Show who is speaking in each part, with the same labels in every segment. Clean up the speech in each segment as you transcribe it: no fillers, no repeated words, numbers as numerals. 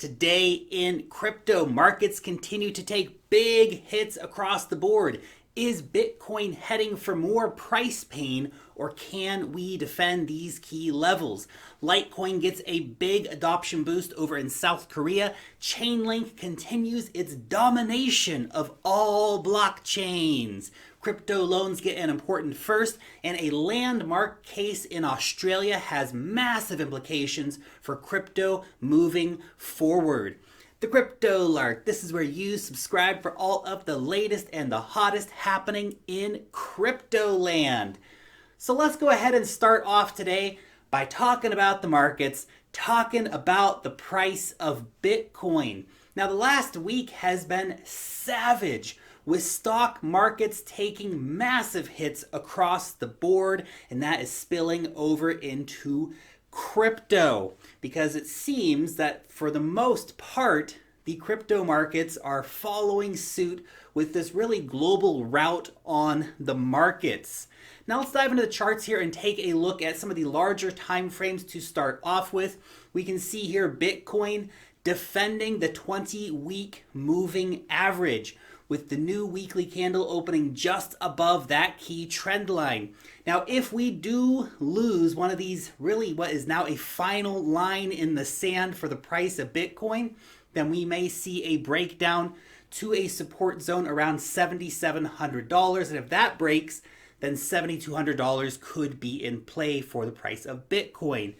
Speaker 1: Today in crypto, markets continue to take big hits across the board. Is Bitcoin heading for more price pain, or can we defend these key levels? Litecoin gets a big adoption boost over in South Korea. Chainlink continues its domination of all blockchains. Crypto loans get an important first, and a landmark case in Australia has massive implications for crypto moving forward. The Cryptolark. This is where you subscribe for all of the latest and the hottest happening in crypto land. So let's go ahead and start off today by talking about the markets, talking about the price of Bitcoin. Now, the last week has been savage, with stock markets taking massive hits across the board, and that is spilling over into crypto, because it seems that for the most part the crypto markets are following suit with this really global rout on the markets. Now let's dive into the charts here and take a look at some of the larger time frames to start off with. We can see here Bitcoin defending the 20-week moving average, with the new weekly candle opening just above that key trend line. Now, if we do lose one of these, really what is now a final line in the sand for the price of Bitcoin, then we may see a breakdown to a support zone around $7,700. And if that breaks, then $7,200 could be in play for the price of Bitcoin.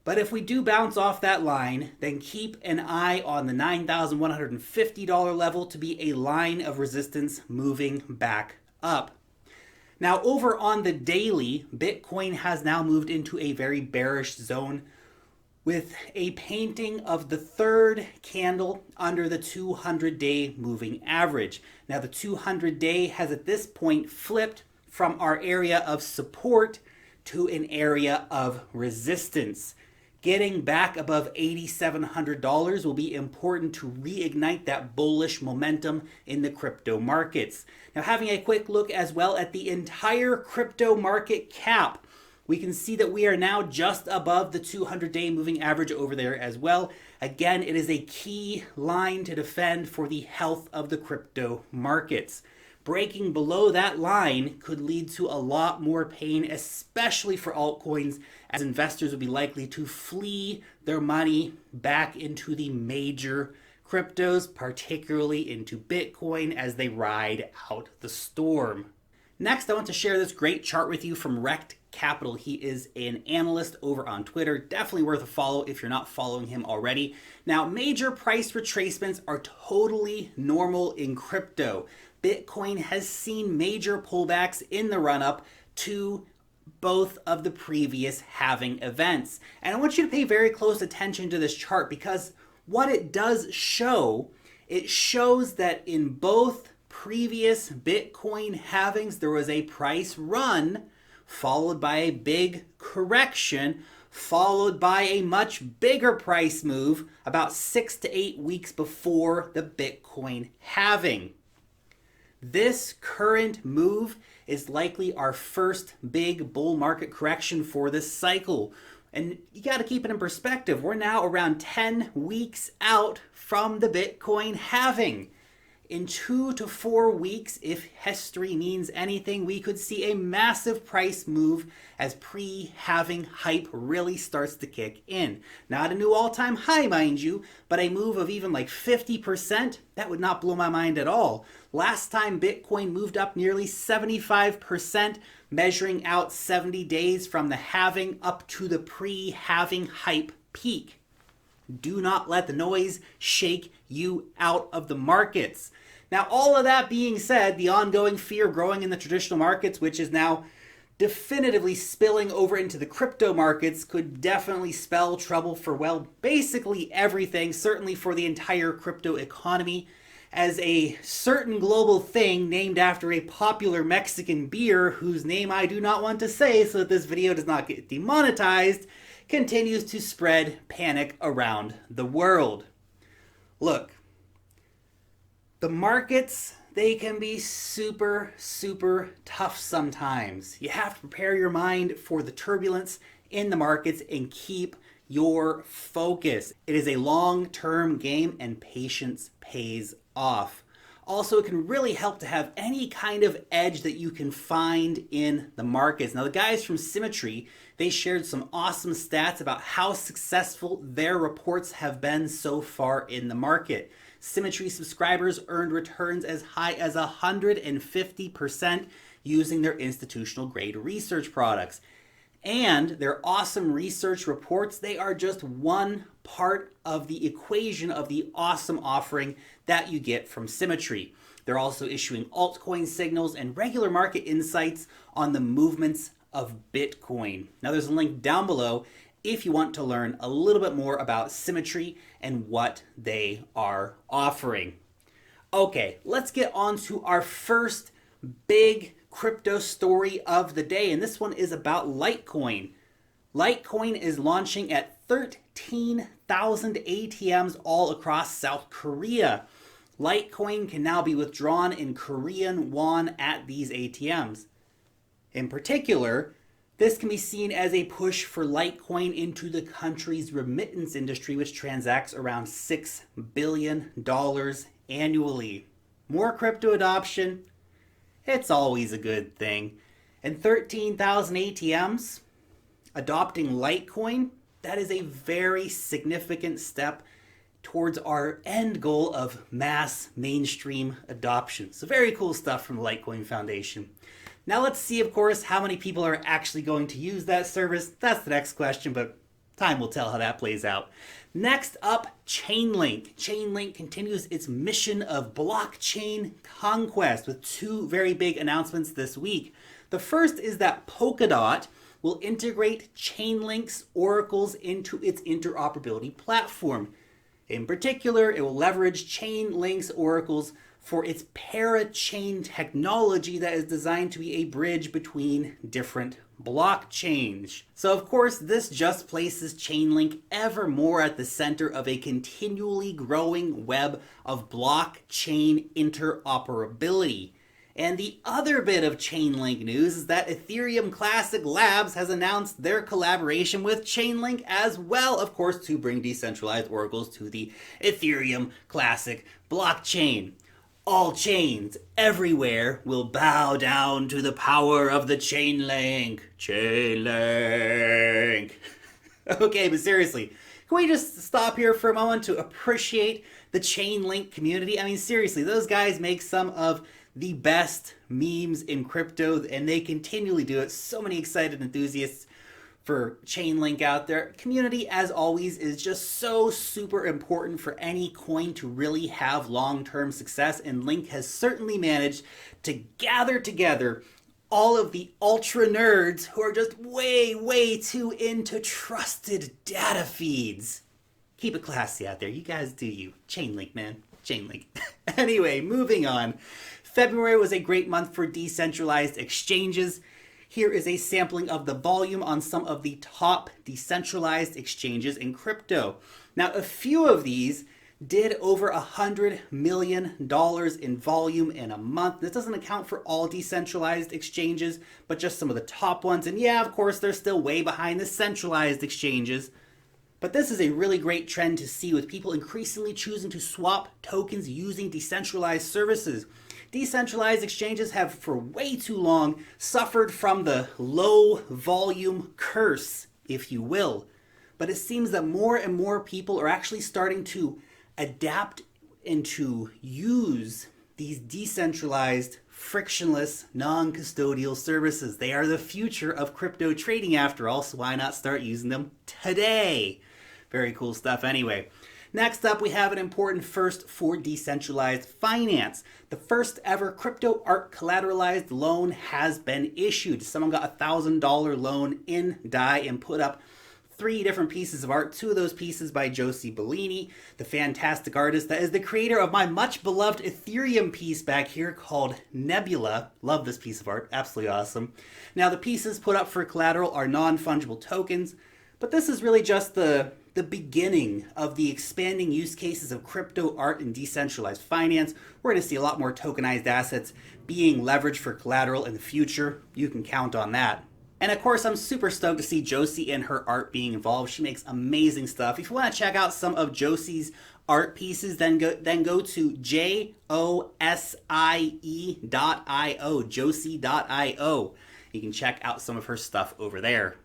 Speaker 1: But if we do bounce off that line, then keep an eye on the $9,150 level to be a line of resistance moving back up. Now, over on the daily, Bitcoin has now moved into a very bearish zone with a painting of the third candle under the 200-day moving average. Now, the 200-day has at this point flipped from our area of support to an area of resistance. Getting back above $8,700 will be important to reignite that bullish momentum in the crypto markets. Now, having a quick look as well at the entire crypto market cap, we can see that we are now just above the 200-day moving average over there as well. Again, it is a key line to defend for the health of the crypto markets. Breaking below that line could lead to a lot more pain, especially for altcoins, as investors would be likely to flee their money back into the major cryptos, particularly into Bitcoin, as they ride out the storm. Next, I want to share this great chart with you from Rect Capital. He is an analyst over on Twitter. Definitely worth a follow if you're not following him already. Now, major price retracements are totally normal in crypto. Bitcoin has seen major pullbacks in the run-up to both of the previous halving events. And I want you to pay very close attention to this chart, because what it does show, it shows that in both previous Bitcoin halvings, there was a price run followed by a big correction, followed by a much bigger price move about 6 to 8 weeks before the Bitcoin halving. This current move is likely our first big bull market correction for this cycle. And you got to keep it in perspective. We're now around 10 weeks out from the Bitcoin halving. In 2 to 4 weeks, if history means anything, we could see a massive price move as pre-halving hype really starts to kick in. Not a new all-time high, mind you, but a move of even like 50%, that would not blow my mind at all. Last time Bitcoin moved up nearly 75%, measuring out 70 days from the halving up to the pre-halving hype peak. Do not let the noise shake you out of the markets. Now, all of that being said, the ongoing fear growing in the traditional markets, which is now definitively spilling over into the crypto markets, could definitely spell trouble for, well, basically everything, certainly for the entire crypto economy, as a certain global thing named after a popular Mexican beer, whose name I do not want to say so that this video does not get demonetized, continues to spread panic around the world. Look, the markets, they can be super, super tough sometimes. You have to prepare your mind for the turbulence in the markets and keep your focus. It is a long-term game and patience pays off. Also, it can really help to have any kind of edge that you can find in the markets. Now, the guys from Symmetry, they shared some awesome stats about how successful their reports have been so far in the market. Symmetry subscribers earned returns as high as 150% using their institutional grade research products. And their awesome research reports, they are just one part of the equation of the awesome offering that you get from Symmetry. They're also issuing altcoin signals and regular market insights on the movements of Bitcoin. Now there's a link down below if you want to learn a little bit more about Symmetry and what they are offering. Okay, let's get on to our first big crypto story of the day, and this one is about Litecoin. Litecoin is launching at 13,000 ATMs all across South Korea. Litecoin can now be withdrawn in Korean won at these ATMs. In particular, this can be seen as a push for Litecoin into the country's remittance industry, which transacts around $6 billion annually. More crypto adoption, it's always a good thing. And 13,000 ATMs adopting Litecoin, that is a very significant step towards our end goal of mass mainstream adoption. So very cool stuff from the Litecoin Foundation. Now let's see, of course, how many people are actually going to use that service. That's the next question, but time will tell how that plays out. Next up, Chainlink. Chainlink continues its mission of blockchain conquest with two very big announcements this week. The first is that Polkadot will integrate Chainlink's oracles into its interoperability platform. In particular, it will leverage Chainlink's oracles for its parachain technology that is designed to be a bridge between different blockchains. So of course, this just places Chainlink ever more at the center of a continually growing web of blockchain interoperability. And the other bit of Chainlink news is that Ethereum Classic Labs has announced their collaboration with Chainlink as well, of course, to bring decentralized oracles to the Ethereum Classic blockchain. All chains everywhere will bow down to the power of the Chainlink. Chainlink. Okay, but seriously, can we just stop here for a moment to appreciate the Chainlink community? I mean, seriously, those guys make some of the best memes in crypto, and they continually do it. So many excited enthusiasts for Chainlink out there. Community, as always, is just so super important for any coin to really have long-term success, and Link has certainly managed to gather together all of the ultra nerds who are just way too into trusted data feeds. Keep it classy out there. You guys do you. Chainlink, man. Chainlink. Anyway, moving on. February was a great month for decentralized exchanges. Here is a sampling of the volume on some of the top decentralized exchanges in crypto. Now, a few of these did over $100 million in volume in a month. This doesn't account for all decentralized exchanges, but just some of the top ones. And yeah, of course, they're still way behind the centralized exchanges. But this is a really great trend to see, with people increasingly choosing to swap tokens using decentralized services. Decentralized exchanges have for way too long suffered from the low volume curse, if you will. But it seems that more and more people are actually starting to adapt and to use these decentralized, frictionless, non-custodial services. They are the future of crypto trading after all, so why not start using them today? Very cool stuff anyway. Next up, we have an important first for decentralized finance. The first ever crypto art collateralized loan has been issued. Someone got a $1,000 loan in DAI and put up 3 different pieces of art. 2 of those pieces by Josie Bellini, the fantastic artist that is the creator of my much beloved Ethereum piece back here called Nebula. Love this piece of art, absolutely awesome. Now the pieces put up for collateral are non-fungible tokens, but this is really just the beginning of the expanding use cases of crypto art and decentralized finance. We're going to see a lot more tokenized assets being leveraged for collateral in the future. You can count on that. And of course, I'm super stoked to see Josie and her art being involved. She makes amazing stuff. If you want to check out some of Josie's art pieces, then go to josie.io, josie.io. You can check out some of her stuff over there.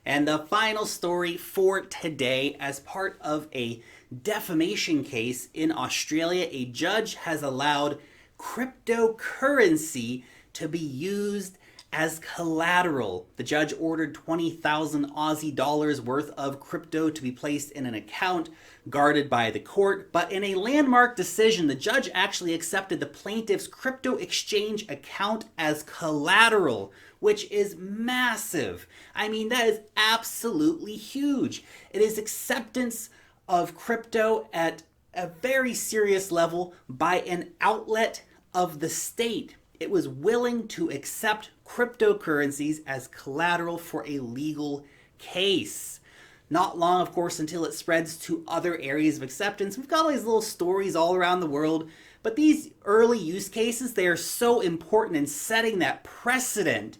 Speaker 1: And the final story for today, as part of a defamation case in Australia, a judge has allowed cryptocurrency to be used as collateral. The judge ordered 20,000 Aussie dollars worth of crypto to be placed in an account guarded by the court. But in a landmark decision, the judge actually accepted the plaintiff's crypto exchange account as collateral, which is massive. I mean, that is absolutely huge. It is acceptance of crypto at a very serious level by an outlet of the state. It was willing to accept cryptocurrencies as collateral for a legal case. Not long, of course, until it spreads to other areas of acceptance. We've got all these little stories all around the world, but these early use cases, they are so important in setting that precedent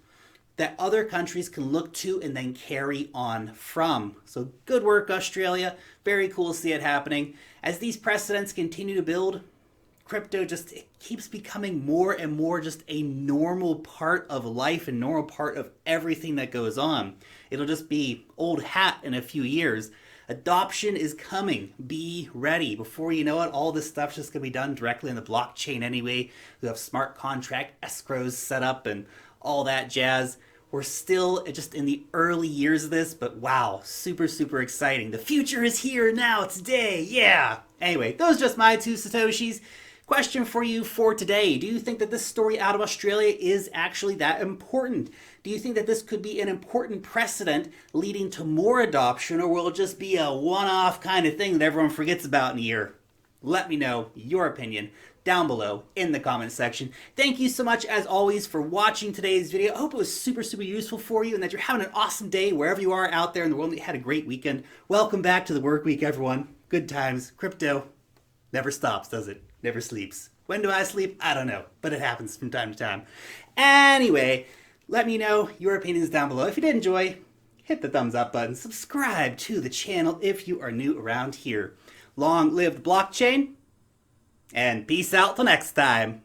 Speaker 1: that other countries can look to and then carry on from. So good work, Australia. Very cool to see it happening. As these precedents continue to build, crypto just keeps becoming more and more just a normal part of life and normal part of everything that goes on. It'll just be old hat in a few years. Adoption is coming. Be ready. Before you know it, all this stuff's just going to be done directly on the blockchain anyway. We have smart contract escrows set up and all that jazz. We're still just in the early years of this, but wow, super, super exciting. The future is here now, today, yeah! Anyway, those are just my 2 Satoshis. Question for you for today. Do you think that this story out of Australia is actually that important? Do you think that this could be an important precedent leading to more adoption, or will it just be a one-off kind of thing that everyone forgets about in a year? Let me know your opinion down below in the comment section. Thank you so much, as always, for watching today's video. I hope it was super, super useful for you and that you're having an awesome day wherever you are out there in the world, and that you had a great weekend. Welcome back to the work week, everyone. Good times. Crypto never stops, does it? Never sleeps. When do I sleep? I don't know, but it happens from time to time. Anyway, let me know your opinions down below. If you did enjoy, hit the thumbs up button. Subscribe to the channel if you are new around here. Long live the blockchain, and peace out till next time.